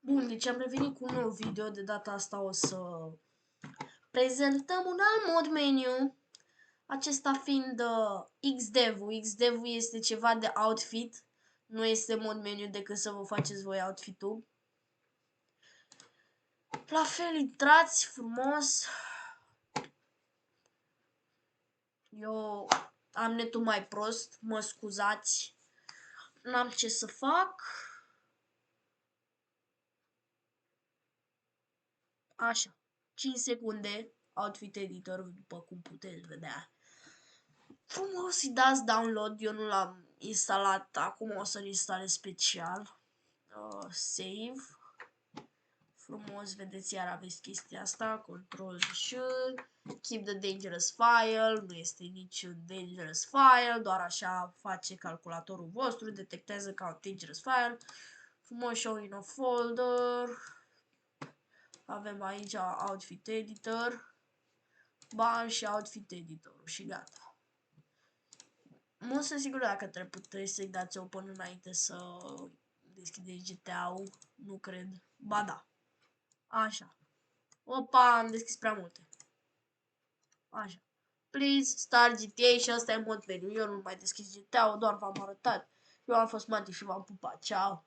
Bun, deci am revenit cu un nou video. De data asta o să prezentăm un alt mod meniu. Acesta fiind Xdev-ul. Xdev-ul este ceva de outfit. Nu este mod meniu decât să vă faceți voi outfit-ul. La fel, intrați frumos. Eu am netul mai prost, mă scuzați. N-am ce să fac. Așa, 5 secunde, outfit editor, după cum puteți vedea. Frumos, îi dați download, eu nu l-am instalat, acum o să-l instalez special. Save. Frumos, vedeți, iar aveți chestia asta, Control și Keep the dangerous file, nu este niciun dangerous file, doar așa face calculatorul vostru, detectează ca un dangerous file. Frumos, show in a folder. Avem aici outfit editor, ban și outfit editor și gata. Nu sunt sigur dacă trebuie să-i dați open înainte să deschideți GTA-ul, nu cred. Ba da. Așa. Opa, am deschis prea multe. Așa. Please start GTA și asta e mod meniu. Eu nu mai deschis GTA-ul, doar v-am arătat. Eu am fost Mati și v-am pupat. Ciao.